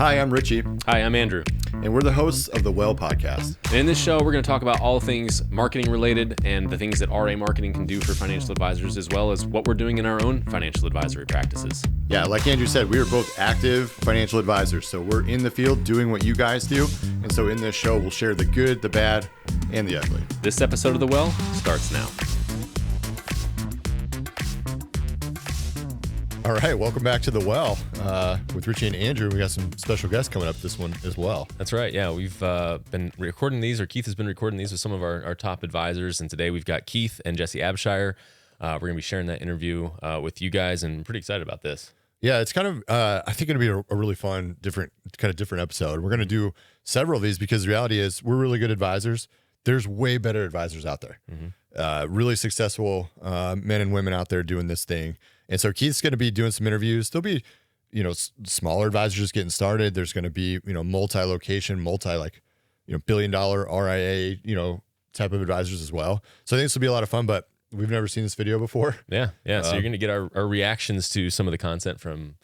Hi, I'm Richy. Hi, I'm Andrew. And we're the hosts of the Well podcast. And in this show, we're going to talk about all things marketing related and the things that RA marketing can do for financial advisors, as well as what we're doing in our own financial advisory practices. Yeah, like Andrew said, we are both active financial advisors. So we're in the field doing what you guys do. And so in this show, we'll share the good, the bad, and the ugly. This episode of The Well starts now. All right, welcome back to The Well with Richy and Andrew. We got some special guests coming up this one as well. That's right. Yeah, we've been recording these, or Keith has been recording these with some of our top advisors. And today we've got Keith and Jesse Abshire. We're going to be sharing that interview with you guys, and I'm pretty excited about this. Yeah, it's kind of, I think going to be a really fun, different episode. We're going to do several of these because the reality is we're really good advisors. There's way better advisors out there. Mm-hmm. Really successful men and women out there doing this thing. And so Keith's going to be doing some interviews. There'll be, smaller advisors just getting started. There's going to be, multi-location, billion-dollar RIA, type of advisors as well. So I think this will be a lot of fun, but we've never seen this video before. Yeah. So you're going to get our reactions to some of the content from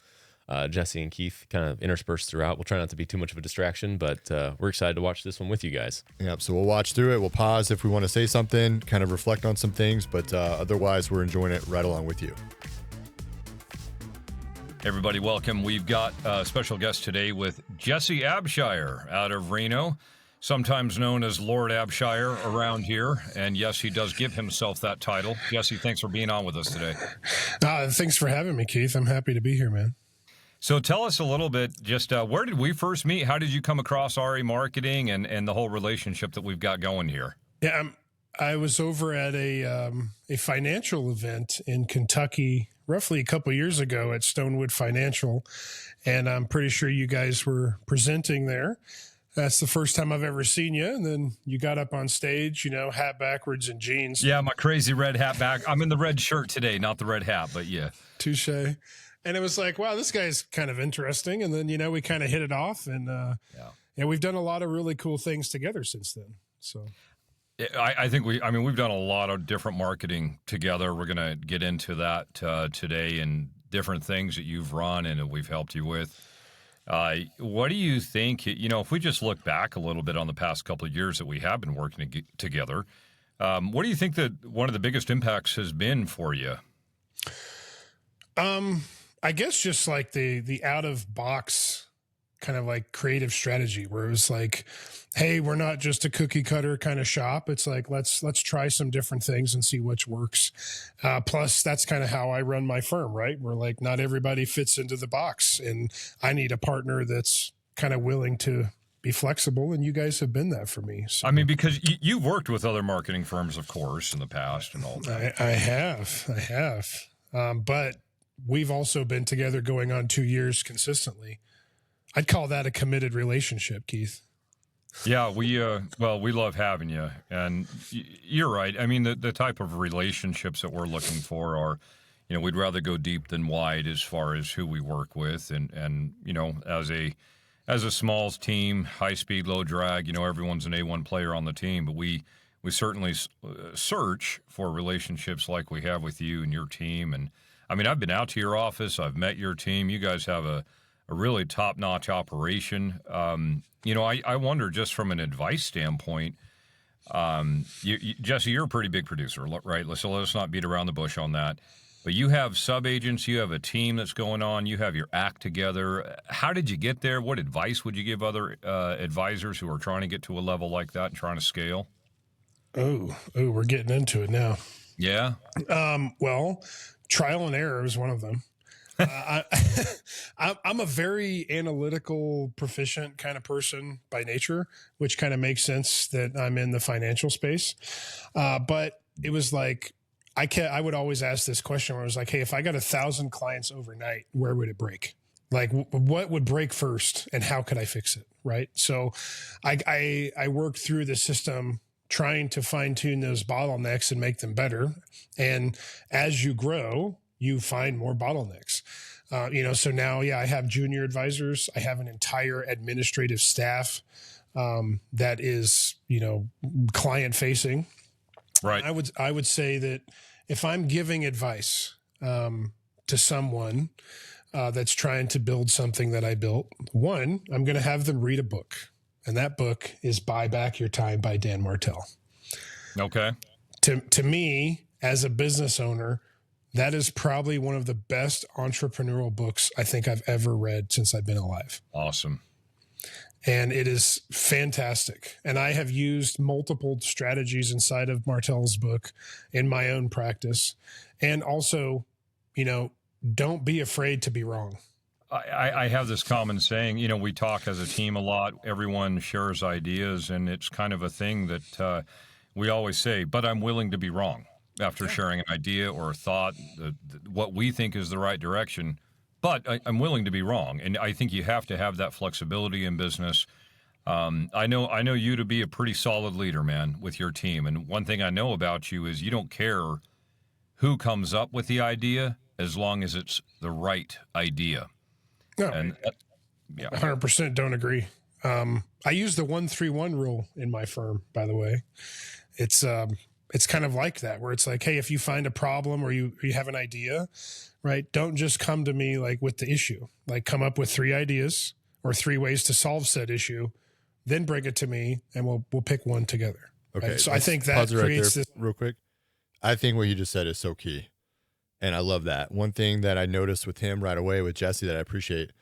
Jesse and Keith kind of interspersed throughout. We'll try not to be too much of a distraction, but we're excited to watch this one with you guys. Yep. So we'll watch through it. We'll pause if we want to say something, kind of reflect on some things, but otherwise we're enjoying it right along with you. Everybody, welcome. We've got a special guest today with Jesse Abshire out of Reno, sometimes known as Lord Abshire around here. And yes, he does give himself that title. Jesse, thanks for being on with us today. Thanks for having me, Keith. I'm happy to be here, man. So tell us a little bit, just where did we first meet? How did you come across RA marketing and the whole relationship that we've got going here? Yeah, I was over at a financial event in Kentucky roughly a couple of years ago at Stonewood Financial, and I'm pretty sure you guys were presenting there. That's the first time I've ever seen you, and then you got up on stage, hat backwards and jeans. Yeah, my crazy red hat back. I'm in the red shirt today, not the red hat, but yeah. Touche. And it was like, wow, this guy's kind of interesting. And then, we kind of hit it off, and we've done a lot of really cool things together since then. So I think we've done a lot of different marketing together. We're going to get into that today and different things that you've run and that we've helped you with. What do you think, if we just look back a little bit on the past couple of years that we have been working together, what do you think that one of the biggest impacts has been for you? I guess just like the out of box kind of like creative strategy where it was like, hey, we're not just a cookie cutter kind of shop. It's like, let's try some different things and see which works. Plus that's kind of how I run my firm, right? We're like, not everybody fits into the box, and I need a partner that's kind of willing to be flexible. And you guys have been that for me. So. Because you've worked with other marketing firms, of course, in the past and all that. I have. But we've also been together going on 2 years consistently. I'd call that a committed relationship, Keith. Yeah, we love having you, and you're right. The type of relationships that we're looking for are, we'd rather go deep than wide as far as who we work with, and as a small team, high speed, low drag, everyone's an A1 player on the team, but we certainly search for relationships like we have with you and your team. And I've been out to your office, I've met your team. You guys have a really top-notch operation. I wonder, just from an advice standpoint, Jesse, you're a pretty big producer, right? So let's not beat around the bush on that. But you have sub-agents, you have a team that's going on, you have your act together. How did you get there? What advice would you give other advisors who are trying to get to a level like that and trying to scale? Oh, we're getting into it now. Yeah? Well, trial and error is one of them. I'm a very analytical, proficient kind of person by nature, which kind of makes sense that I'm in the financial space. But it was like, I would always ask this question where I was like, hey, if I got 1,000 clients overnight, where would it break? Like what would break first and how could I fix it? Right. So I worked through the system trying to fine tune those bottlenecks and make them better. And as you grow, you find more bottlenecks. So now, I have junior advisors. I have an entire administrative staff that is, client facing. Right. I would say that if I'm giving advice to someone, that's trying to build something that I built, one, I'm going to have them read a book. And that book is Buy Back Your Time by Dan Martell. Okay. To me, as a business owner, that is probably one of the best entrepreneurial books I think I've ever read since I've been alive. Awesome. And it is fantastic. And I have used multiple strategies inside of Martell's book in my own practice. And also, don't be afraid to be wrong. I have this common saying, we talk as a team a lot. Everyone shares ideas, and it's kind of a thing that we always say, but I'm willing to be wrong after sharing an idea or a thought, what we think is the right direction. But I'm willing to be wrong, and I think you have to have that flexibility in business. I know you to be a pretty solid leader, man, with your team. And one thing I know about you is you don't care who comes up with the idea as long as it's the right idea. No, And 100% don't agree. I use the 1-3-1 rule in my firm, by the way. It's kind of like that, where it's like, hey, if you find a problem or you have an idea, right, don't just come to me like with the issue. Like, come up with 3 ideas or 3 ways to solve said issue, then bring it to me, and we'll pick one together. Okay. Right? So I think that creates this real quick. I think what you just said is so key. And I love that. One thing that I noticed with him right away, with Jesse, that I appreciate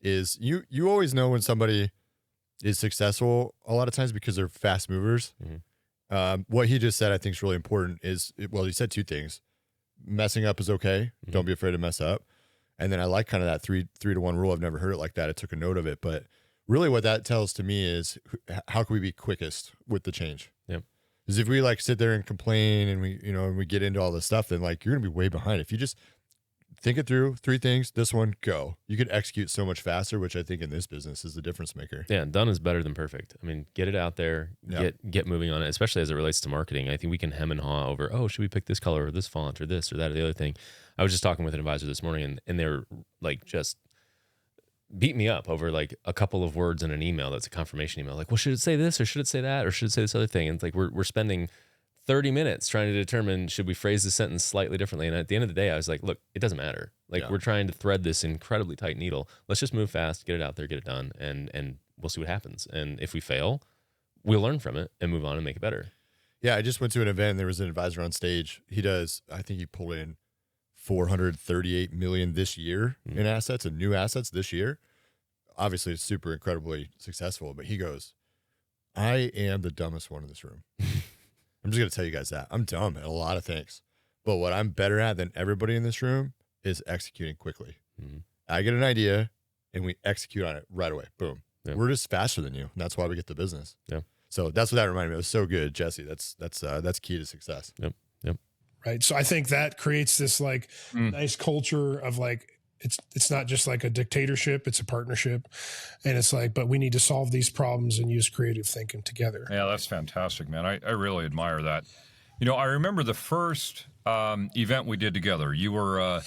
is you always know when somebody is successful a lot of times because they're fast movers. Mm-hmm. What he just said, I think, is really important he said 2 things. Messing up is okay. Mm-hmm. Don't be afraid to mess up. And then I like kind of that 3-to-1 rule. I've never heard it like that. I took a note of it. But really what that tells to me is how can we be quickest with the change? Yep. Because if we like sit there and complain and we get into all this stuff, then like you're going to be way behind. If you just think it through, 3 things, this one, go. You could execute so much faster, which I think in this business is the difference maker. Yeah, done is better than perfect. I mean, get it out there, get moving on it, especially as it relates to marketing. I think we can hem and haw over, should we pick this color or this font or this or that or the other thing. I was just talking with an advisor this morning, and they were like just beat me up over like a couple of words in an email that's a confirmation email. Like, well, should it say this or should it say that or should it say this other thing? And it's like we're spending 30 minutes trying to determine, should we phrase the sentence slightly differently? And at the end of the day, I was like, look, it doesn't matter. Like, we're trying to thread this incredibly tight needle. Let's just move fast, get it out there, get it done, and we'll see what happens. And if we fail, we'll learn from it and move on and make it better. Yeah, I just went to an event and there was an advisor on stage. I think he pulled in $438 million this year in assets and new assets this year. Obviously, it's super incredibly successful, but he goes, I am the dumbest one in this room. I'm just going to tell you guys that. I'm dumb at a lot of things. But what I'm better at than everybody in this room is executing quickly. Mm-hmm. I get an idea, and we execute on it right away. Boom. Yeah. We're just faster than you. And that's why we get the business. Yeah. So that's what that reminded me of. It was so good, Jesse. That's key to success. Yep. Right. So I think that creates this like nice culture of like, it's not just like a dictatorship, it's a partnership. And it's like, but we need to solve these problems and use creative thinking together. Yeah, that's fantastic, man. I really admire that. I remember the first event we did together. You were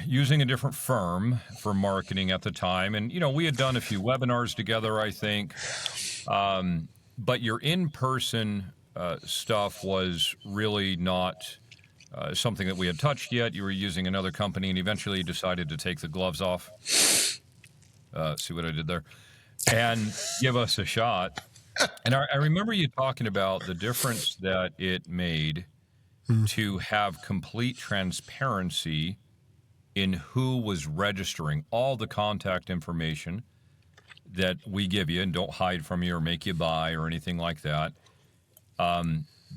using a different firm for marketing at the time. And, we had done a few webinars together, I think. But your in-person stuff was really not something that we had touched yet. You were using another company, and eventually you decided to take the gloves off. See what I did there? And give us a shot. And I remember you talking about the difference that it made to have complete transparency in who was registering all the contact information that we give you, and don't hide from you or make you buy or anything like that.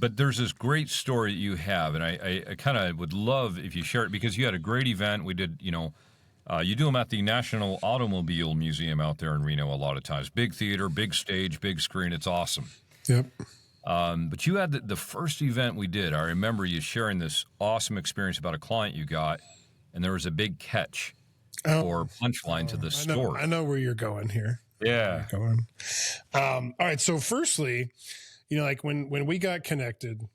But there's this great story that you have, and I kind of would love if you share it, because you had a great event. We did, you do them at the National Automobile Museum out there in Reno a lot of times. Big theater, big stage, big screen. It's awesome. Yep. But you had the first event we did. I remember you sharing this awesome experience about a client you got, and there was a big catch or punchline to the story. I know where you're going here. Yeah. All right. So firstly, like when we got connected,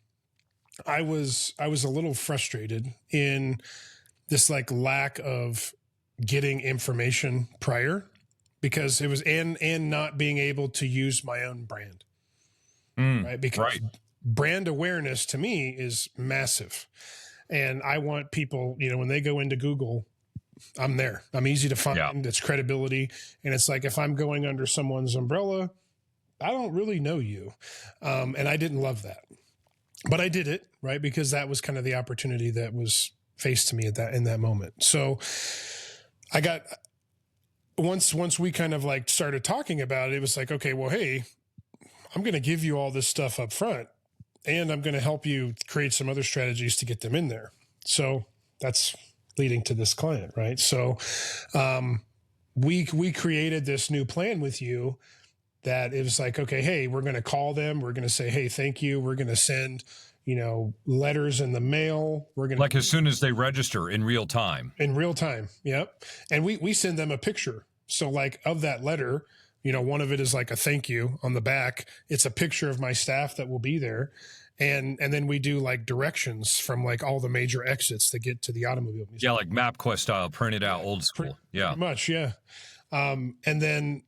I was a little frustrated in this like lack of getting information prior, because it was and not being able to use my own brand. Right. Because brand awareness to me is massive. And I want people, when they go into Google I'm there. I'm easy to find. Yeah. It's credibility. And it's like, if I'm going under someone's umbrella, I don't really know you. And I didn't love that, but I did it, right? Because that was kind of the opportunity that was faced to me in that moment. So I got, once we kind of like started talking about it, it was like, okay, well, hey, I'm going to give you all this stuff up front, and I'm going to help you create some other strategies to get them in there. So that's leading to this client, right? So we created this new plan with you that it was like, okay, hey, we're going to call them. We're going to say, hey, thank you. We're going to send, letters in the mail. We're going to, like, as soon as they register in real time. In real time. Yep. And we send them a picture. So like of that letter, one of it is like a thank you on the back. It's a picture of my staff that will be there. And then we do like directions from like all the major exits that get to the automobile museum. Yeah. Like MapQuest style, printed out, old school. Pretty much. Yeah. And then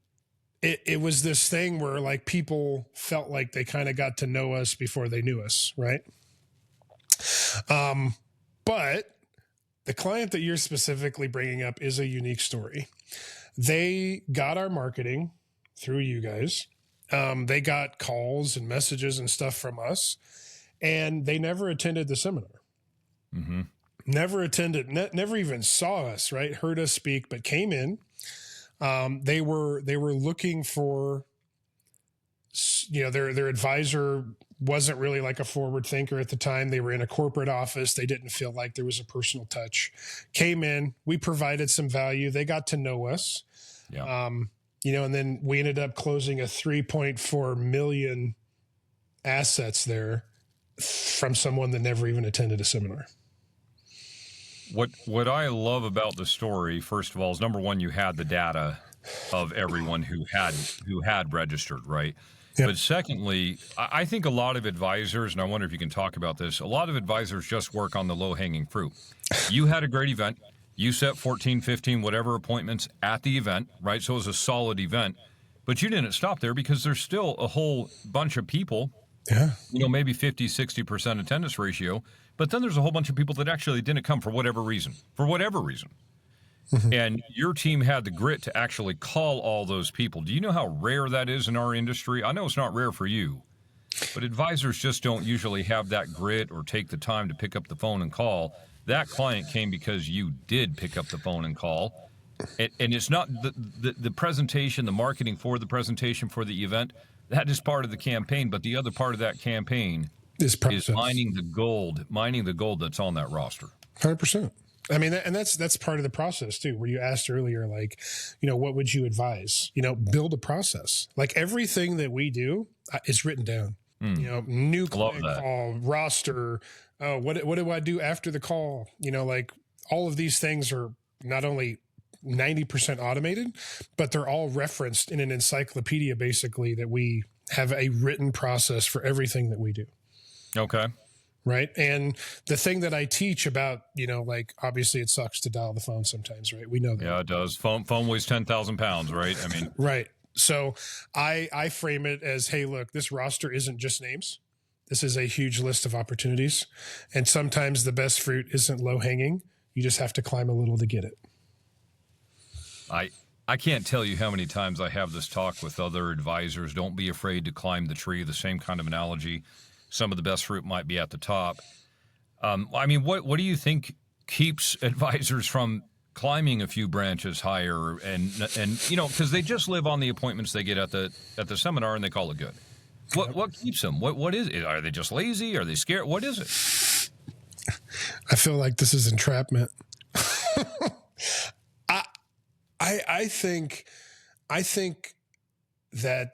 it was this thing where like people felt like they kind of got to know us before they knew us. Right. But the client that you're specifically bringing up is a unique story. They got our marketing through you guys. They got calls and messages and stuff from us, and they never attended the seminar. Mm-hmm. Never attended, never even saw us, right? Heard us speak, but came in. They were looking for, their advisor wasn't really like a forward thinker at the time. They were in a corporate office. They didn't feel like there was a personal touch. Came in, we provided some value. They got to know us. Yeah. And then we ended up closing a 3.4 million assets there from someone that never even attended a seminar. What I love about the story, first of all, is number one, you had the data of everyone who had registered, right? Yep. But secondly, I think a lot of advisors, and I wonder if you can talk about this, a lot of advisors just work on the low-hanging fruit. You had a great event. You set 14, 15, whatever appointments at the event, right? So it was a solid event. But you didn't stop there because there's still a whole bunch of people, maybe 50, 60% attendance ratio. But then there's a whole bunch of people that actually didn't come for whatever reason. Mm-hmm. And your team had the grit to actually call all those people. Do you know how rare that is in our industry? I know it's not rare for you, but advisors just don't usually have that grit or take the time to pick up the phone and call. That client came because you did pick up the phone and call. And it's not the presentation, the marketing for the presentation for the event. That is part of the campaign. But the other part of that campaign is mining the gold that's on that roster. 100%. I mean, and that's part of the process too, where you asked earlier, like, what would you advise? Build a process. Like everything that we do is written down. New client call, roster. What do I do after the call? Like all of these things are not only 90% automated, but they're all referenced in an encyclopedia, basically, that we have a written process for everything that we do. Okay. Right. And the thing that I teach about, like, obviously it sucks to dial the phone sometimes, right? We know that. Yeah, it does. Phone weighs 10,000 pounds, right? I mean, right. So I frame it as, hey, look, this roster isn't just names. This is a huge list of opportunities. And sometimes the best fruit isn't low hanging. You just have to climb a little to get it. I can't tell you how many times I have this talk with other advisors. Don't be afraid to climb the tree. The same kind of analogy. Some of the best fruit might be at the top. I mean, what do you think keeps advisors from climbing a few branches higher? And because they just live on the appointments they get at the seminar and they call it good. What keeps them? What is it? Are they just lazy? Are they scared? What is it? I feel like this is entrapment. I think that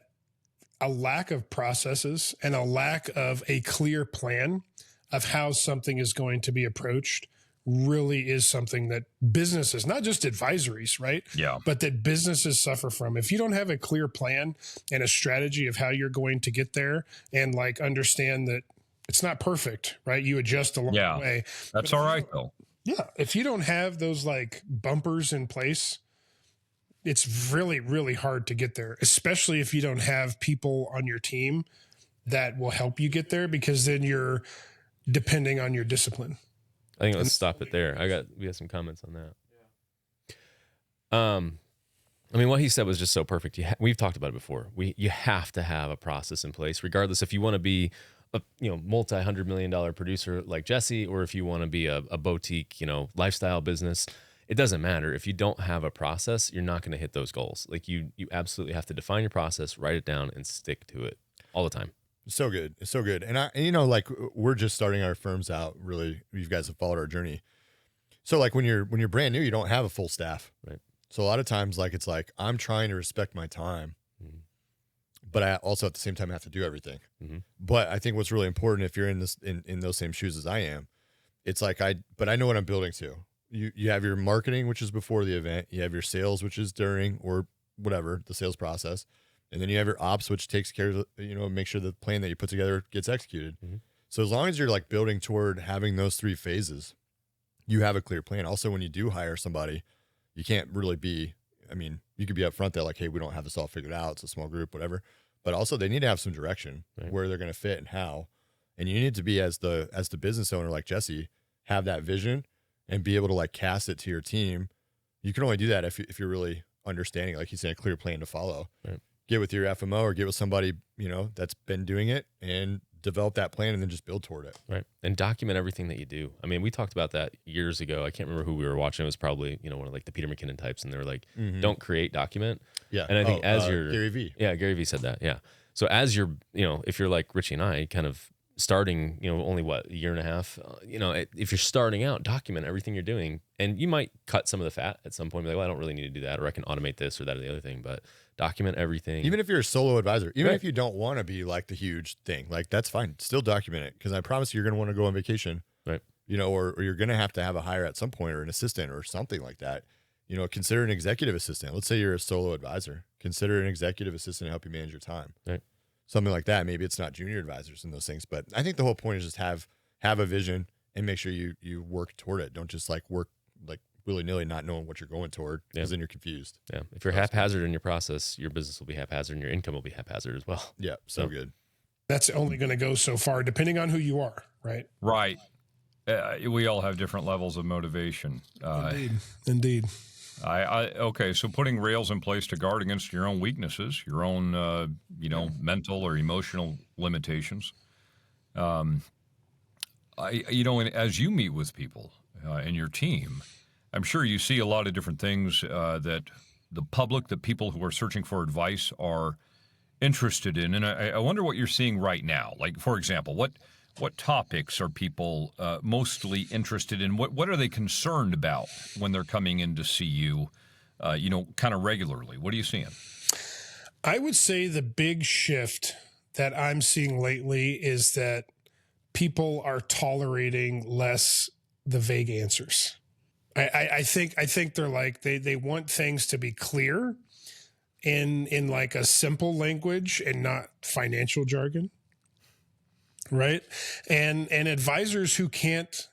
a lack of processes and a lack of a clear plan of how something is going to be approached really is something that businesses, not just advisories, right? Yeah. But that businesses suffer from. If you don't have a clear plan and a strategy of how you're going to get there and like understand that it's not perfect, right? You adjust along the way. That's all right though. Yeah. If you don't have those like bumpers in place, it's really, really hard to get there, especially if you don't have people on your team that will help you get there, because then you're depending on your discipline. I think let's stop it there. We got some comments on that. I mean, what he said was just so perfect. We've talked about it before. You have to have a process in place, regardless if you want to be a multi-$100 million producer like Jesse, or if you want to be a boutique lifestyle business. It doesn't matter. If you don't have a process, you're not going to hit those goals. Like you absolutely have to define your process, write it down, and stick to it all the time. So good. It's so good. And like we're just starting our firms out. Really, you guys have followed our journey. So like when you're brand new, you don't have a full staff. Right. So a lot of times, like, it's like, I'm trying to respect my time, but I also at the same time have to do everything. Mm-hmm. But I think what's really important, if you're in those same shoes as I am, it's like, but I know what I'm building to. You have your marketing, which is before the event. You have your sales, which is during, or whatever, the sales process. And then you have your ops, which takes care of, make sure the plan that you put together gets executed. Mm-hmm. So as long as you're like building toward having those 3 phases, you have a clear plan. Also, when you do hire somebody, you can't really be, you could be upfront that like, hey, we don't have this all figured out. It's a small group, whatever. But also they need to have some direction, right, where they're going to fit and how. And you need to be, as the business owner, like Jesse, have that vision and be able to like cast it to your team. You can only do that if you're really understanding, like you said, a clear plan to follow. Right. Get with your FMO or get with somebody, that's been doing it, and develop that plan and then just build toward it. Right. And document everything that you do. I mean, we talked about that years ago. I can't remember who we were watching. It was probably, one of like the Peter McKinnon types. And they were like, don't create, document. Yeah. And I think Gary Vee. Yeah, Gary Vee said that. Yeah. So as you're, if you're like Richy and I, kind of starting, only a year and a half, if you're starting out, document everything you're doing. And you might cut some of the fat at some point, be like, well, I don't really need to do that, or I can automate this or that or the other thing, but document everything. Even if you're a solo advisor, even if you don't want to be like the huge thing, like that's fine. Still document it, because I promise you're going to want to go on vacation, right? Or you're going to have a hire at some point, or an assistant or something like that. Consider an executive assistant. Let's say you're a solo advisor. Consider an executive assistant to help you manage your time. Right. Something like that. Maybe it's not junior advisors and those things, but I think the whole point is just have a vision and make sure you work toward it. Don't just like work like willy-nilly, not knowing what you're going toward, because then you're confused. Yeah. If you're haphazard in your process, your business will be haphazard and your income will be haphazard as well. Yeah. So good. That's only going to go so far depending on who you are, right? Right. We all have different levels of motivation. Indeed. Okay, so putting rails in place to guard against your own weaknesses, your own, mental or emotional limitations. As you meet with people in your team, I'm sure you see a lot of different things that the public, the people who are searching for advice, are interested in. And I wonder what you're seeing right now. Like, for example, what topics are people mostly interested in? What are they concerned about when they're coming in to see you, kind of regularly? What are you seeing? I would say the big shift that I'm seeing lately is that people are tolerating less the vague answers. I think they're like, they want things to be clear in like a simple language and not financial jargon. Right. And advisors who can't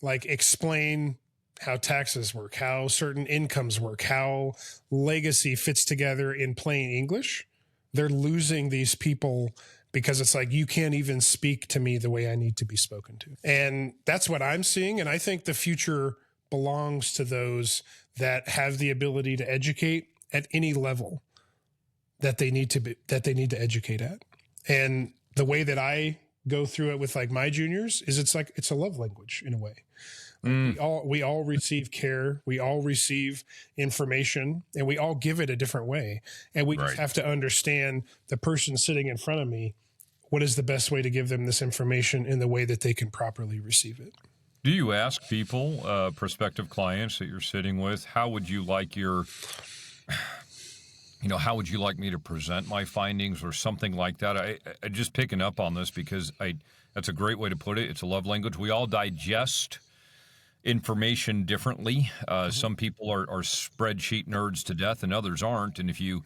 like explain how taxes work, how certain incomes work, how legacy fits together in plain English, they're losing these people, because it's like, you can't even speak to me the way I need to be spoken to. And that's what I'm seeing. And I think the future belongs to those that have the ability to educate at any level that they need to educate at. And the way that I go through it with like my juniors is it's a love language in a way. We all receive care, we all receive information, and we all give it a different way. And we just have to understand the person sitting in front of me, what is the best way to give them this information in the way that they can properly receive it. Do you ask people, prospective clients that you're sitting with, how would you like how would you like me to present my findings or something like that? I just picking up on this because that's a great way to put it. It's a love language. We all digest information differently. Some people are spreadsheet nerds to death and others aren't. And if you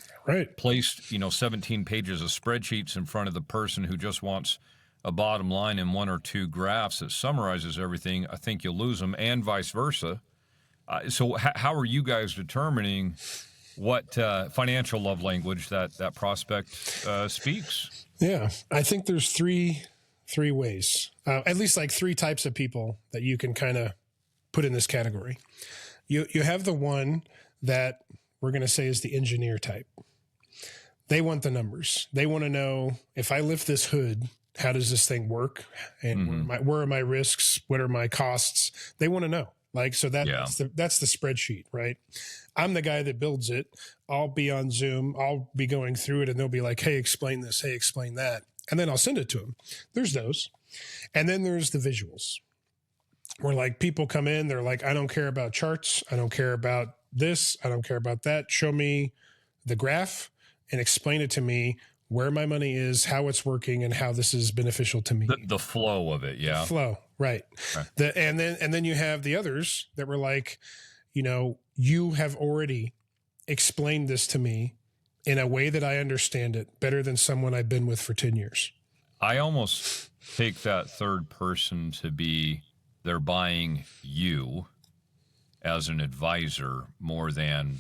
placed, 17 pages of spreadsheets in front of the person who just wants a bottom line and 1 or 2 graphs that summarizes everything, I think you'll lose them, and vice versa. So how are you guys determining what financial love language that prospect speaks? Yeah, I think there's three ways, at least like 3 types of people that you can kind of put in this category. You have the one that we're going to say is the engineer type. They want the numbers. They want to know, if I lift this hood, how does this thing work? And where are my risks? What are my costs? They want to know. Like, so that's the spreadsheet, right? I'm the guy that builds it. I'll be on Zoom. I'll be going through it, and they'll be like, hey, explain this. Hey, explain that. And then I'll send it to them. There's those. And then there's the visuals, where like people come in, they're like, I don't care about charts. I don't care about this. I don't care about that. Show me the graph and explain it to me, where my money is, how it's working, and how this is beneficial to me. The flow of it. Yeah. The flow. Right. Okay. And then you have the others that were like, you have already explained this to me in a way that I understand it better than someone I've been with for 10 years. I almost take that third person to be, they're buying you as an advisor more than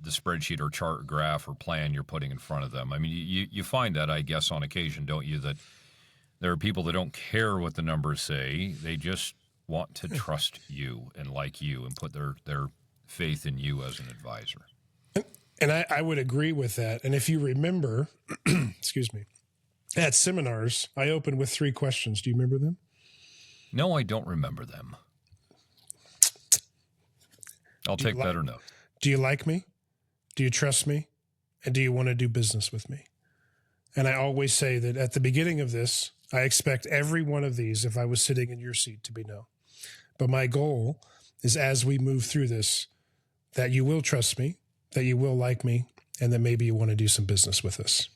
the spreadsheet or chart, graph, or plan you're putting in front of them. I mean, you find that, I guess, on occasion, don't you, that there are people that don't care what the numbers say. They just want to trust you and like you and put their faith in you as an advisor. And I would agree with that. And if you remember, excuse me, at seminars, I opened with 3 questions. Do you remember them? No, I don't remember them. I'll take better notes. Do you like me? Do you trust me? And do you want to do business with me? And I always say that at the beginning of this, I expect every one of these, if I was sitting in your seat, to be no. But my goal is, as we move through this, that you will trust me, that you will like me, and that maybe you want to do some business with us.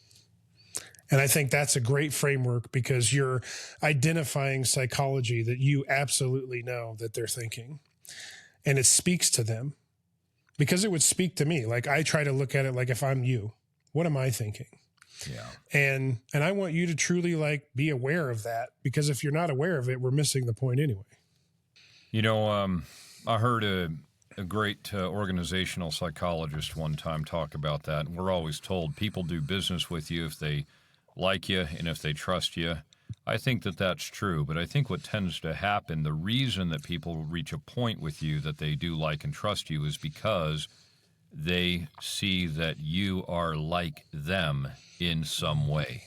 And I think that's a great framework, because you're identifying psychology that you absolutely know that they're thinking. And it speaks to them, because it would speak to me. Like, I try to look at it like, if I'm you, what am I thinking? Yeah. And I want you to truly like be aware of that, because if you're not aware of it, we're missing the point anyway. I heard a great organizational psychologist one time talk about that. And we're always told people do business with you if they like you and if they trust you. I think that that's true, but I think what tends to happen, the reason that people reach a point with you that they do like and trust you, is because they see that you are like them in some way.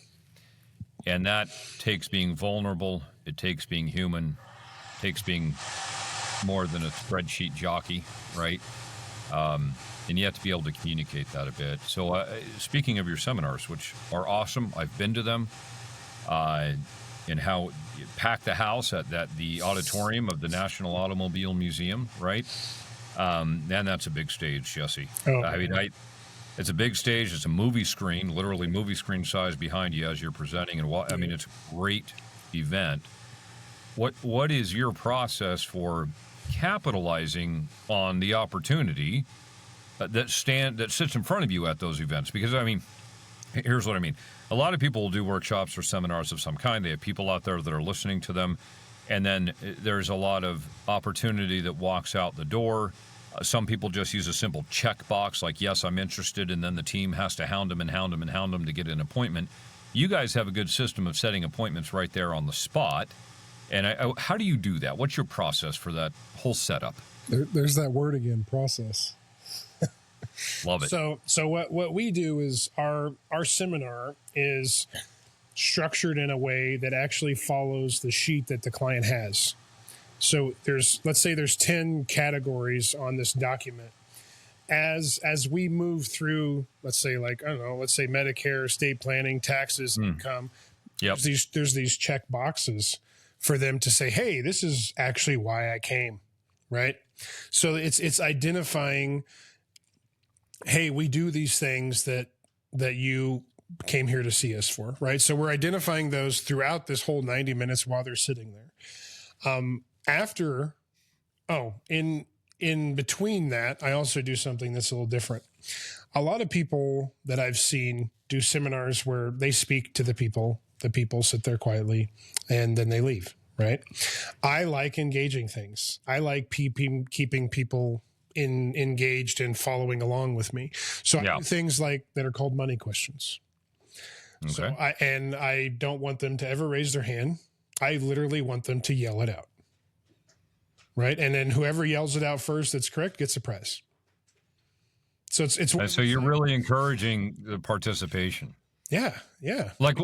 And that takes being vulnerable. It takes being human. It takes being more than a spreadsheet jockey, right? And you have to be able to communicate that a bit. So speaking of your seminars, which are awesome, I've been to them, and how you pack the house at the auditorium of the National Automobile Museum, right? And that's a big stage, Jesse. Oh, I mean, it's a big stage. It's a movie screen, literally movie screen size behind you as you're presenting. And I mean, it's a great event. What is your process for capitalizing on the opportunity that sits in front of you at those events? Because, I mean, here's what I mean. A lot of people will do workshops or seminars of some kind. They have people out there that are listening to them. And then there's a lot of opportunity that walks out the door. Some people just use a simple checkbox like, yes, I'm interested, and then the team has to hound them to get an appointment. You guys have a good system of setting appointments right there on the spot. And how do you do that? What's your process for that whole setup? There's that word again, process. Love it. So what we do is our seminar is structured in a way that actually follows the sheet that the client has. So let's say there's 10 categories on this document. As we move through, let's say Medicare, estate planning, taxes, income, Yep. there's these check boxes for them to say, hey, this is actually why I came, right? So it's identifying, hey, we do these things that you came here to see us for, right? So we're identifying those throughout this whole 90 minutes while they're sitting there. In between that, I also do something that's a little different. A lot of people that I've seen do seminars where they speak to the people sit there quietly, and then they leave, right? I like engaging things. I like keeping people engaged and following along with me. So I do things like that are called money questions. Okay. So I don't want them to ever raise their hand. I literally want them to yell it out. Right. And then whoever yells it out first that's correct gets a prize. So it's And so you're really encouraging the participation. yeah. Like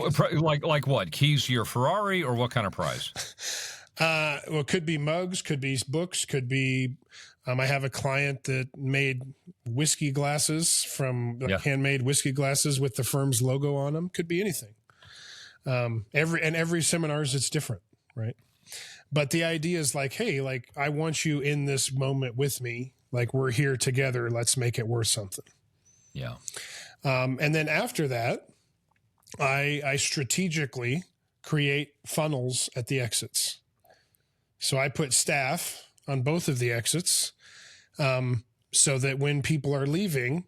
what? Keys to your Ferrari, or what kind of prize? Well, it could be mugs, could be books, could be. I have a client that made whiskey glasses from handmade whiskey glasses with the firm's logo on them. Could be anything. Every seminars it's different, right? But the idea is like, hey, like I want you in this moment with me. Like we're here together. Let's make it worth something. Yeah. And then after that, I strategically create funnels at the exits. So I put staff on both of the exits so that when people are leaving,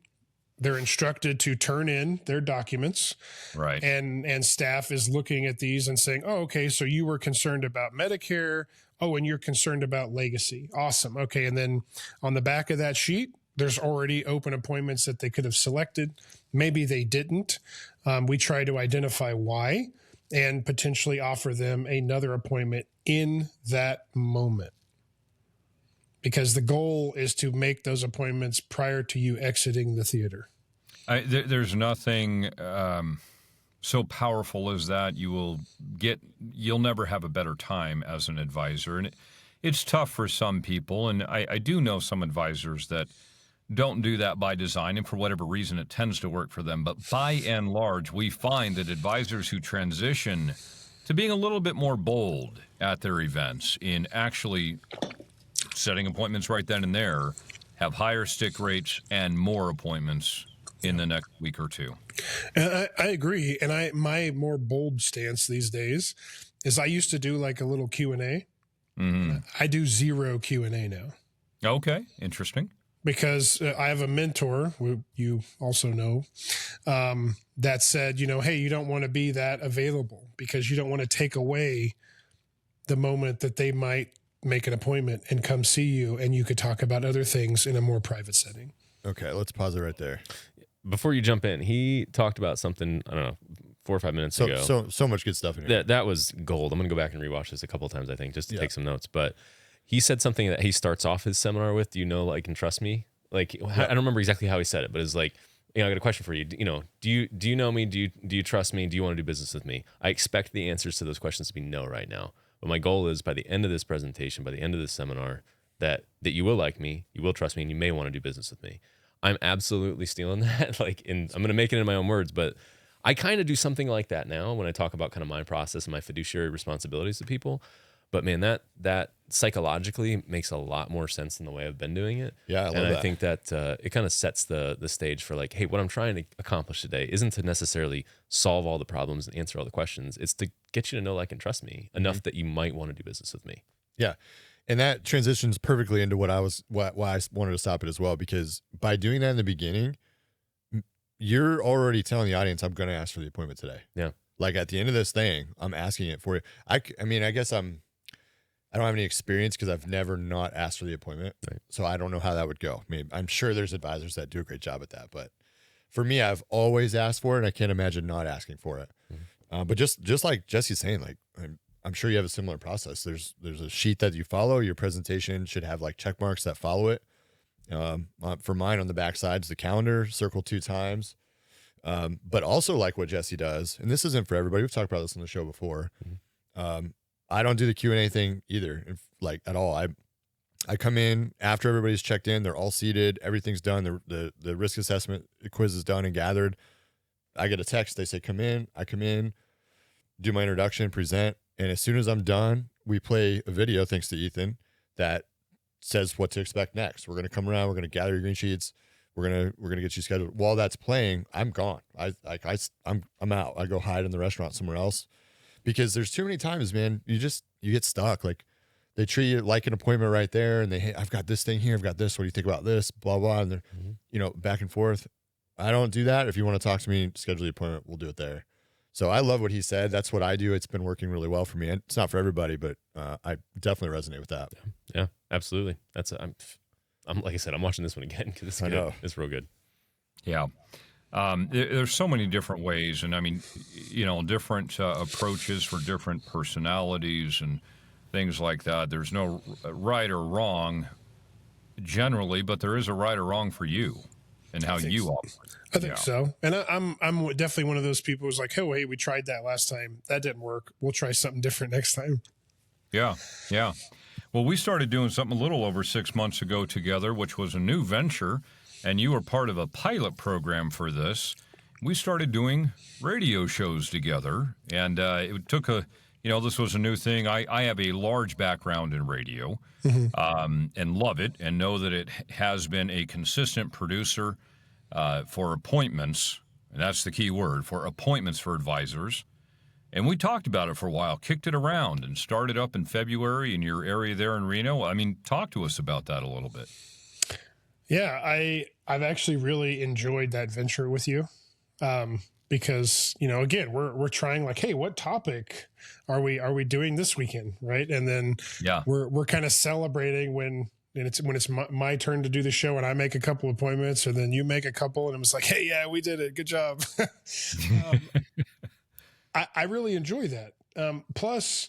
they're instructed to turn in their documents. Right. And staff is looking at these and saying, oh, okay, so you were concerned about Medicare. Oh, and you're concerned about legacy. Awesome. Okay. And then on the back of that sheet, there's already open appointments that they could have selected. Maybe they didn't. We try to identify why and potentially offer them another appointment in that moment. Because the goal is to make those appointments prior to you exiting the theater. There's nothing so powerful as that. You'll never have a better time as an advisor. And it's tough for some people. And I do know some advisors that don't do that by design. And for whatever reason, it tends to work for them. But by and large, we find that advisors who transition to being a little bit more bold at their events in actually setting appointments right then and there have higher stick rates and more appointments in the next week or two. And I agree. And my more bold stance these days is I used to do like a little Q&A. Mm-hmm. I do zero Q&A now. Okay. Interesting. Because I have a mentor, who you also know, that said, hey, you don't want to be that available because you don't want to take away the moment that they might make an appointment and come see you, and you could talk about other things in a more private setting. Okay, let's pause it right there. Before you jump in, he talked about something, I don't know, 4 or 5 minutes ago. So much good stuff in here. That was gold. I'm going to go back and rewatch this a couple of times, I think, just to take some notes. But he said something that he starts off his seminar with, do you know, like, and trust me? Like, I don't remember exactly how he said it, but it's like, I got a question for you. Do you know me? Do you trust me? Do you want to do business with me? I expect the answers to those questions to be no right now. But my goal is by the end of this presentation, by the end of this seminar, that you will like me, you will trust me, and you may want to do business with me. I'm absolutely stealing that. I'm going to make it in my own words, but I kind of do something like that now when I talk about kind of my process and my fiduciary responsibilities to people. But man, that psychologically makes a lot more sense than the way I've been doing it. Yeah, I love that. I think that it kind of sets the stage for like, hey, what I'm trying to accomplish today isn't to necessarily solve all the problems and answer all the questions. It's to get you to know, like, and trust me enough that you might want to do business with me. Yeah. And that transitions perfectly into why I wanted to stop it as well, because by doing that in the beginning, you're already telling the audience, I'm going to ask for the appointment today. Yeah. Like at the end of this thing, I'm asking it for you. I mean, I guess I don't have any experience because I've never not asked for the appointment. Right. So I don't know how that would go. I mean, I'm sure there's advisors that do a great job at that, but for me, I've always asked for it, and I can't imagine not asking for it. Mm-hmm. But just like Jesse's saying, like, I'm sure you have a similar process. There's a sheet that you follow. Your presentation should have like check marks that follow it. For mine on the back side is the calendar, circle 2 times. But also like what Jesse does, and this isn't for everybody. We've talked about this on the show before. Mm-hmm. I don't do the Q&A thing either, like at all. I come in after everybody's checked in. They're all seated. Everything's done. The risk assessment quiz is done and gathered. I get a text. They say, come in. I come in, do my introduction, present. And as soon as I'm done, we play a video, thanks to Ethan, that says what to expect next. We're going to come around. We're going to gather your green sheets. We're going to get you scheduled. While that's playing, I'm gone. I'm out. I go hide in the restaurant somewhere else, because there's too many times, man, you get stuck. Like they treat you like an appointment right there, and hey, I've got this thing here. I've got this. What do you think about this? Blah, blah. And they're, back and forth. I don't do that. If you want to talk to me, schedule the appointment. We'll do it there. So I love what he said. That's what I do. It's been working really well for me. And it's not for everybody, but I definitely resonate with that. Yeah, absolutely. I'm like I said, I'm watching this one again because it's good. It's real good. Yeah. There's so many different ways, and I mean, different approaches for different personalities and things like that. There's no right or wrong generally, but there is a right or wrong for you. and how you operate. I think so. And I'm definitely one of those people who's like, oh, hey, we tried that last time. That didn't work. We'll try something different next time. Yeah. Well, we started doing something a little over 6 months ago together, which was a new venture, and you were part of a pilot program for this. We started doing radio shows together, and it took this was a new thing. I have a large background in radio, and love it, and know that it has been a consistent producer for appointments, and that's the key word, for appointments for advisors. And we talked about it for a while, kicked it around, and started up in February in your area there in Reno. I mean, talk to us about that a little bit. Yeah, I've actually really enjoyed that venture with you, because again, we're trying like, hey, what topic are we doing this weekend, right? And then we're kind of celebrating when it's my turn to do the show, and I make a couple appointments, and then you make a couple, and it was like, hey, yeah, we did it, good job. I really enjoy that. Plus,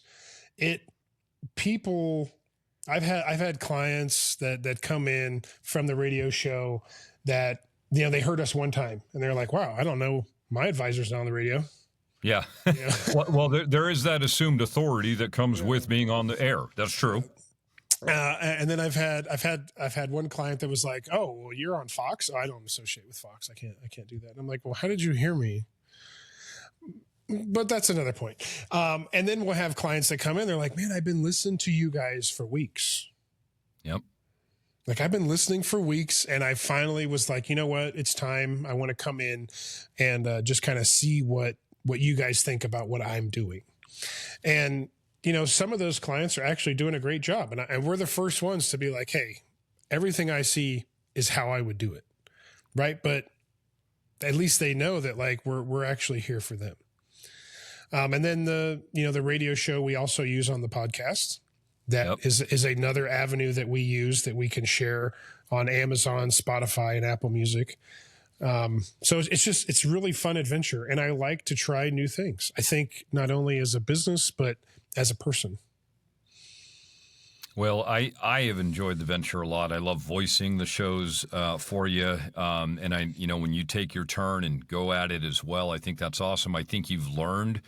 I've had clients that come in from the radio show that they heard us one time and they're like, wow, I don't know, my advisor's not on the radio. Yeah. Well, there is that assumed authority that comes with being on the air. That's true. And then I've had one client that was like, oh, well, you're on Fox. Oh, I don't associate with Fox. I can't do that. And I'm like, well, how did you hear me? But that's another point. And then we'll have clients that come in. They're like, man, I've been listening to you guys for weeks. Yep. Like I've been listening for weeks, and I finally was like, you know what? It's time. I want to come in and just kind of see what you guys think about what I'm doing. And, some of those clients are actually doing a great job. And we're the first ones to be like, hey, everything I see is how I would do it. Right. But at least they know that like we're actually here for them. And then the radio show we also use on the podcast. That is another avenue that we use that we can share on Amazon, Spotify, and Apple Music. So it's really fun adventure. And I like to try new things. I think not only as a business, but as a person. Well, I have enjoyed the venture a lot. I love voicing the shows for you. And when you take your turn and go at it as well, I think that's awesome. I think you've learned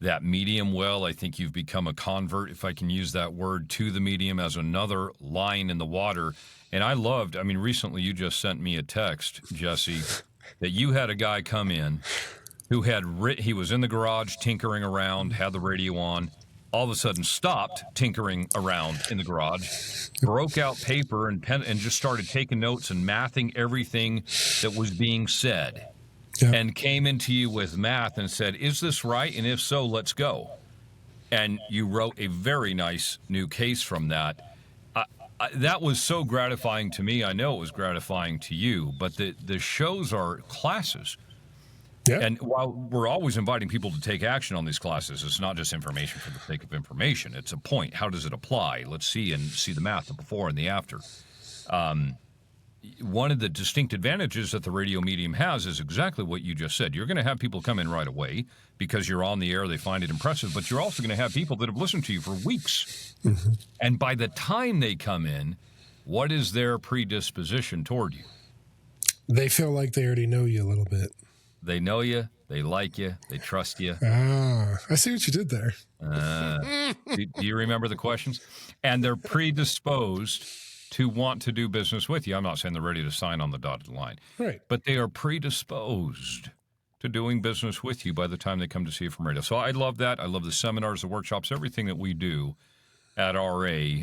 that medium well. I think you've become a convert, if I can use that word, to the medium as another line in the water. And recently you just sent me a text, Jesse, that you had a guy come in who he was in the garage tinkering around, had the radio on, all of a sudden stopped tinkering around in the garage, broke out paper and pen, and just started taking notes and mathing everything that was being said. Yeah. And came into you with math and said, is this right? And if so, let's go. And you wrote a very nice new case from that. That was so gratifying to me. I know it was gratifying to you, but the shows are classes. Yeah. And while we're always inviting people to take action on these classes, it's not just information for the sake of information. It's a point. How does it apply? Let's see the math, the before and the after. One of the distinct advantages that the radio medium has is exactly what you just said. You're going to have people come in right away because you're on the air, they find it impressive, but you're also going to have people that have listened to you for weeks. Mm-hmm. And by the time they come in, what is their predisposition toward you? They feel like they already know you a little bit. They know you, they like you, they trust you. Ah, I see what you did there. Do you remember the questions? And they're predisposed to want to do business with you. I'm not saying they're ready to sign on the dotted line. Right. But they are predisposed to doing business with you by the time they come to see you from radio. So I love that. I love the seminars, the workshops, everything that we do at RA.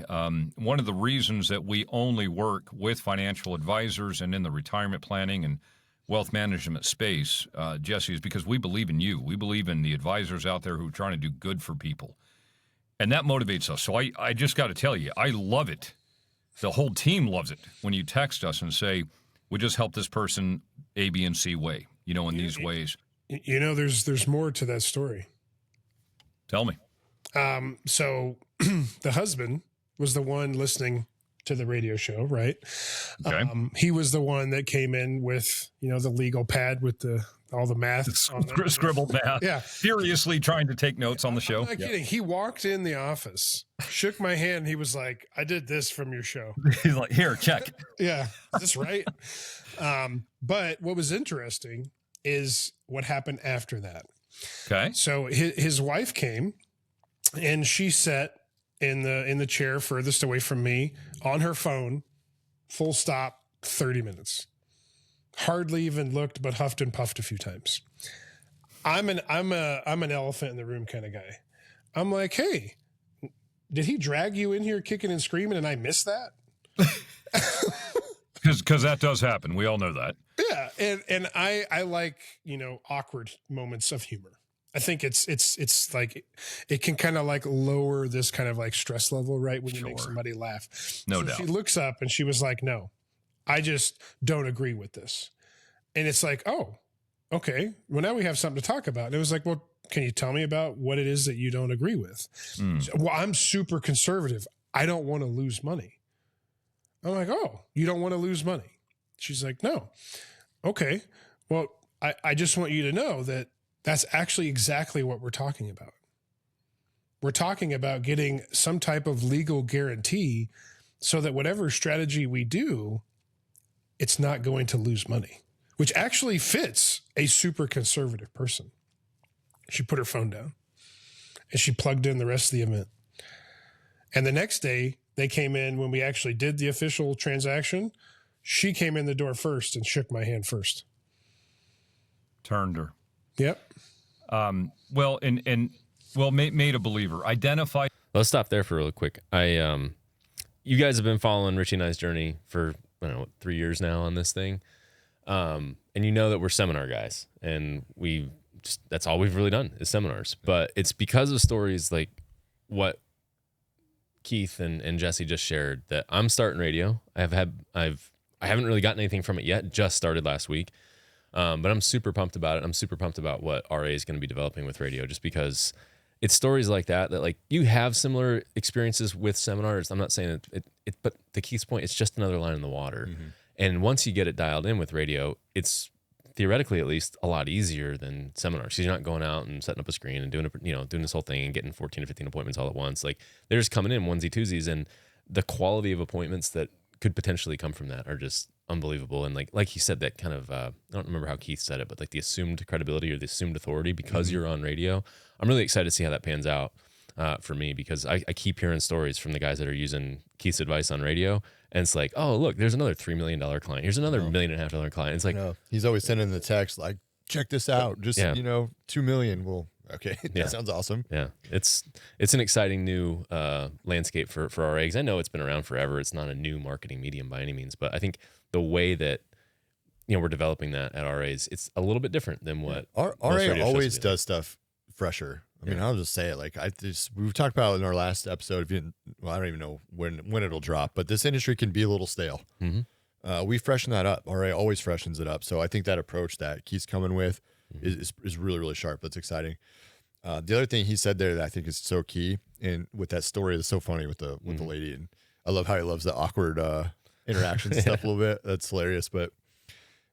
One of the reasons that we only work with financial advisors and in the retirement planning and wealth management space, Jesse, is because we believe in you. We believe in the advisors out there who are trying to do good for people. And that motivates us. So I just got to tell you, I love it. The whole team loves it when you text us and say, we just helped this person A, B, and C way, in these ways. There's more to that story. Tell me. So the husband was the one listening to the radio show, right? Okay. He was the one that came in with, the legal pad with the all the math on it. Scribbled math. Yeah. Furiously trying to take notes on the show. I'm not kidding. He walked in the office, shook my hand. He was like, I did this from your show. He's like, here, check. Yeah. Is this right? But what was interesting is what happened after that. Okay. So his wife came and she sat in the chair furthest away from me on her phone, full stop, 30 minutes. Hardly even looked, but huffed and puffed a few times. I'm an elephant in the room kind of guy. I'm like, hey, did he drag you in here kicking and screaming and I missed that? Because that does happen. We all know that. Yeah. And I like, awkward moments of humor. I think it's like, it can kind of like lower this kind of like stress level, right? When you make somebody laugh. No doubt. She looks up and she was like, no, I just don't agree with this. And it's like, oh, okay. Well, now we have something to talk about. And it was like, well, can you tell me about what it is that you don't agree with? So, well, I'm super conservative. I don't want to lose money. I'm like, oh, you don't want to lose money? She's like, no. Okay. Well, I just want you to know that that's actually exactly what we're talking about. We're talking about getting some type of legal guarantee so that whatever strategy we do, it's not going to lose money, which actually fits a super conservative person. She put her phone down and she plugged in the rest of the event. And the next day they came in when we actually did the official transaction. She came in the door first and shook my hand first. Turned her. Yep. Made a believer. Identify. Let's stop there for real quick. You guys have been following Richie and I's journey for, 3 years now on this thing. And you know that we're seminar guys and that's all we've really done is seminars, but it's because of stories like what Keith and Jesse just shared that I'm starting radio. I haven't really gotten anything from it yet. Just started last week. But I'm super pumped about it. I'm super pumped about what RA is going to be developing with radio, just because it's stories like that like you have similar experiences with seminars. I'm not saying that but to Keith's point, it's just another line in the water. Mm-hmm. And once you get it dialed in with radio, it's theoretically at least a lot easier than seminars. Because you're not going out and setting up a screen and doing this whole thing and getting 14 or 15 appointments all at once. Like they're just coming in onesie twosies, and the quality of appointments that could potentially come from that are just unbelievable. And like he said, that kind of I don't remember how Keith said it, but like the assumed credibility or the assumed authority because you're on radio. I'm really excited to see how that pans out for me, because I keep hearing stories from the guys that are using Keith's advice on radio, and it's like, oh look, there's another $3 million client, here's another $1.5 million client. It's like, he's always sending the text like, check this out, just 2 million. Well, okay, that sounds awesome. Yeah, it's an exciting new landscape for our eggs. I know it's been around forever. It's not a new marketing medium by any means, but I think the way that we're developing that at RA's, it's a little bit different than what RA always does stuff fresher. I mean, I'll just say it. Like we've talked about in our last episode. I don't even know when it'll drop, but this industry can be a little stale. Mm-hmm. We freshen that up. RA always freshens it up. So I think that approach that Keith's coming with is really, really sharp. That's exciting. The other thing he said there that I think is so key, and with that story that's so funny with the lady, and I love how he loves the awkward interactions stuff a little bit. That's hilarious. But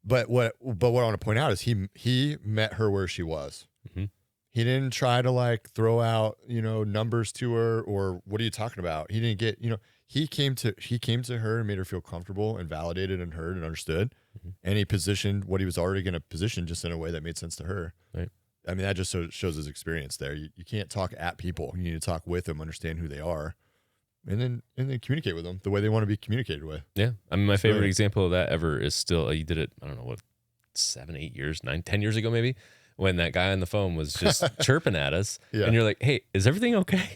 what I want to point out is he met her where she was. Mm-hmm. He didn't try to like throw out numbers to her or what are you talking about. He didn't get he came to her and made her feel comfortable and validated and heard and understood, and he positioned what he was already going to position just in a way that made sense to her. Right. I mean, that just shows his experience there. You can't talk at people. You need to talk with them, understand who they are, and then communicate with them the way they want to be communicated with. Yeah. I mean, my favorite example of that ever is still, you did it, I don't know, 7, 8 years, 9, 10 years ago, maybe, when that guy on the phone was just chirping at us, and you're like, hey, is everything okay?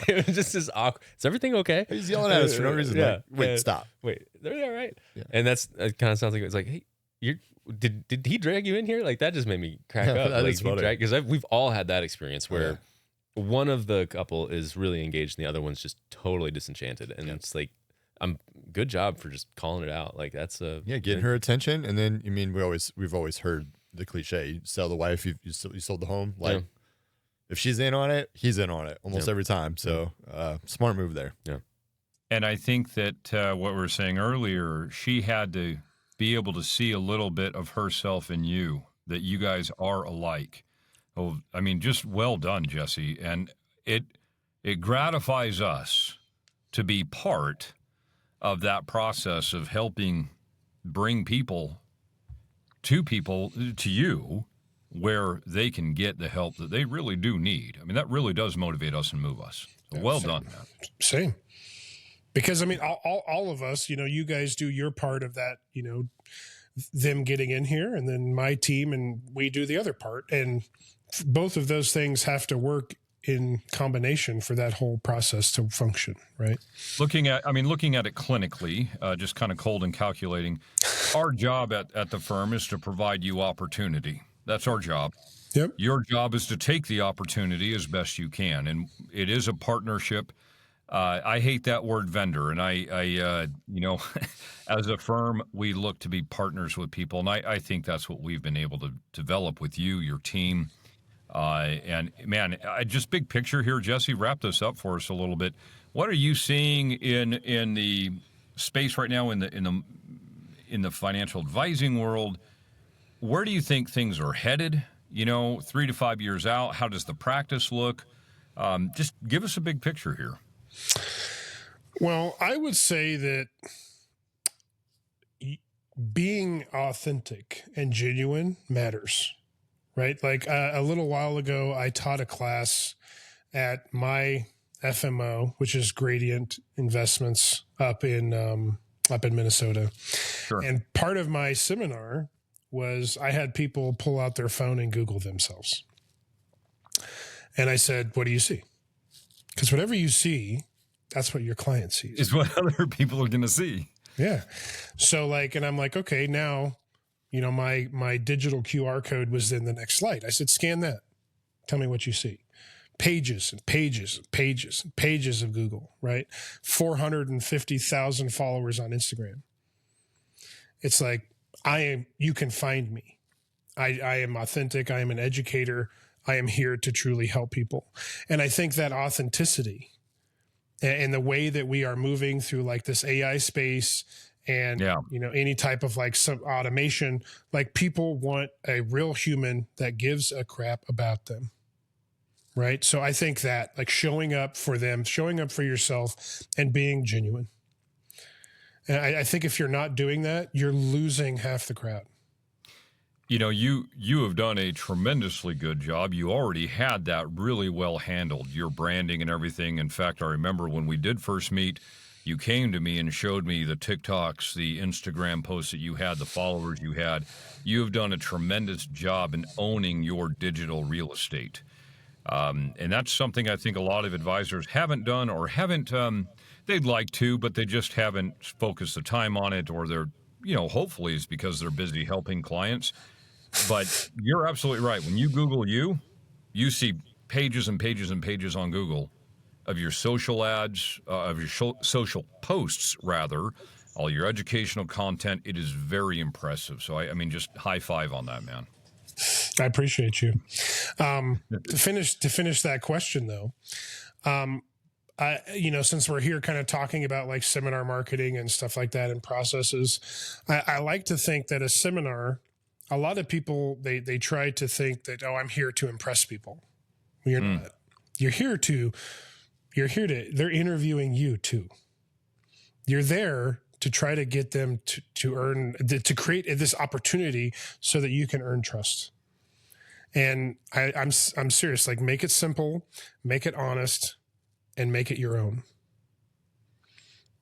It was just this awkward, is everything okay? He's yelling at us for no reason. Yeah. Like, wait, stop. Wait, is everything all right? Yeah. And it kind of sounds like it's like, hey, did he drag you in here? Like that just made me crack up. That is funny. Because we've all had that experience where one of the couple is really engaged and the other one's just totally disenchanted, and it's like, good job for just calling it out. Like that's getting her attention. And then we've always heard the cliche: you sell the wife, you sold the home. Like if she's in on it, he's in on it almost every time. So smart move there. Yeah. And I think that what we were saying earlier, she had to be able to see a little bit of herself in you, that you guys are alike. Oh, I mean, just well done, Jesse. And it gratifies us to be part of that process of helping bring people to you where they can get the help that they really do need. I mean, that really does motivate us and move us. So well done, man. Same. Because, I mean, all of us, you guys do your part of that, them getting in here, and then my team and we do the other part. And both of those things have to work in combination for that whole process to function, right? Looking at it clinically, just kind of cold and calculating, our job at the firm is to provide you opportunity. That's our job. Yep. Your job is to take the opportunity as best you can. And it is a partnership. I hate that word vendor. And I as a firm, we look to be partners with people. And I think that's what we've been able to develop with you, your team. And man, just big picture here, Jesse, wrap this up for us a little bit. What are you seeing in the space right now in the financial advising world? Where do you think things are headed? 3 to 5 years out, how does the practice look? Just give us a big picture here. Well, I would say that being authentic and genuine matters, right? Like a little while ago, I taught a class at my FMO, which is Gradient Investments up in Minnesota. Sure. And part of my seminar was I had people pull out their phone and Google themselves. And I said, what do you see? Because whatever you see, that's what your client sees. Is what other people are going to see. Yeah. So and I'm like, okay, now, my digital QR code was in the next slide. I said, scan that. Tell me what you see. Pages and pages and pages and pages of Google, right? 450,000 followers on Instagram. It's like, you can find me. I am authentic. I am an educator. I am here to truly help people. And I think that authenticity and the way that we are moving through this AI space and, any type of some automation, people want a real human that gives a crap about them. Right. So I think that showing up for them, showing up for yourself and being genuine. And I think if you're not doing that, you're losing half the crowd. You have done a tremendously good job. You already had that really well handled, your branding and everything. In fact, I remember when we did first meet, you came to me and showed me the TikToks, the Instagram posts that you had, the followers you had. You have done a tremendous job in owning your digital real estate. And that's something I think a lot of advisors haven't done or haven't, they'd like to, but they just haven't focused the time on it, or they're, hopefully it's because they're busy helping clients. But you're absolutely right. When you Google you see pages and pages and pages on Google of your social ads, of your social posts, rather, all your educational content. It is very impressive. So, I mean, just high five on that, man. I appreciate you. To finish that question, though, since we're here kind of talking about seminar marketing and stuff like that and processes, I like to think that a seminar, a lot of people, they try to think that, I'm here to impress people. You're not. They're interviewing you too. You're there to try to get them to create this opportunity so that you can earn trust. And I'm serious, make it simple, make it honest, and make it your own.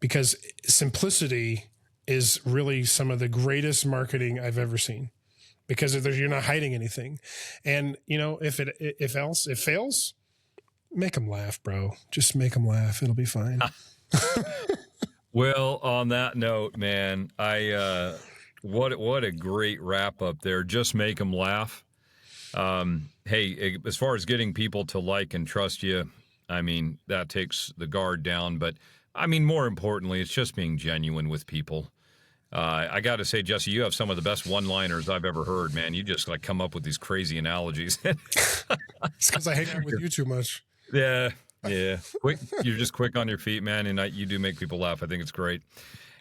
Because simplicity is really some of the greatest marketing I've ever seen. Because you're not hiding anything. And, if it fails, make them laugh, bro. Just make them laugh. It'll be fine. Well, on that note, man, what a great wrap up there. Just make them laugh. Hey, as far as getting people to like and trust you, I mean, that takes the guard down. But I mean, more importantly, it's just being genuine with people. I got to say, Jesse, you have some of the best one-liners I've ever heard, man. You just come up with these crazy analogies. It's because I hang out with you too much. Yeah. Quick, you're just quick on your feet, man, and you do make people laugh. I think it's great.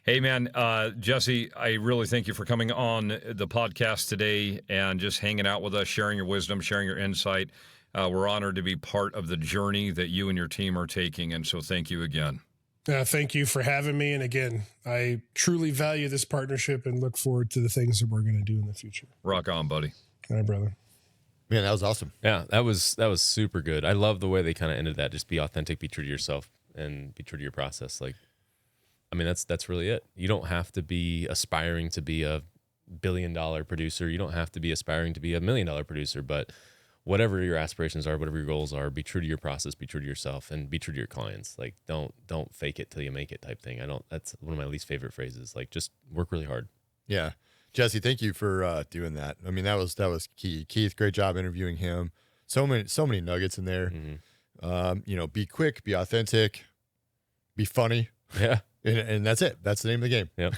Hey, man, Jesse, I really thank you for coming on the podcast today and just hanging out with us, sharing your wisdom, sharing your insight. We're honored to be part of the journey that you and your team are taking, and so thank you again. Thank you for having me. And again, I truly value this partnership and look forward to the things that we're going to do in the future. Rock on, buddy. All right, brother. Man, that was awesome. Yeah, that was super good. I love the way they kind of ended that. Just be authentic, be true to yourself, and be true to your process. Like, I mean, that's really it. You don't have to be aspiring to be a $1 billion producer. You don't have to be aspiring to be $1 million producer, but whatever your aspirations are, whatever your goals are, be true to your process, be true to yourself, and be true to your clients. Like, don't fake it till you make it type thing. That's one of my least favorite phrases. Like, just work really hard. Yeah. Jesse, thank you for doing that. I mean, that was key. Keith, great job interviewing him. So many nuggets in there. Mm-hmm. Be quick, be authentic, be funny. Yeah. And that's it. That's the name of the game. Yep.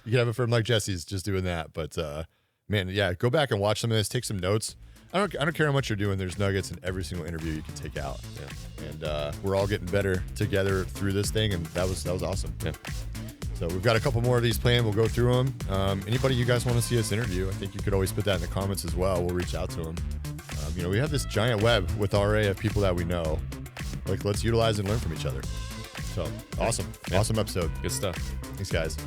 You can have a firm like Jesse's just doing that. But man, yeah, go back and watch some of this. Take some notes. I don't care how much you're doing. There's nuggets in every single interview you can take out. Yeah. And we're all getting better together through this thing, and that was awesome. Yeah. So we've got a couple more of these planned. We'll go through them. Anybody you guys want to see us interview, I think you could always put that in the comments as well. We'll reach out to them. We have this giant web with RA of people that we know. Like, let's utilize and learn from each other. So awesome. Yeah. Awesome episode. Good stuff. Thanks, guys.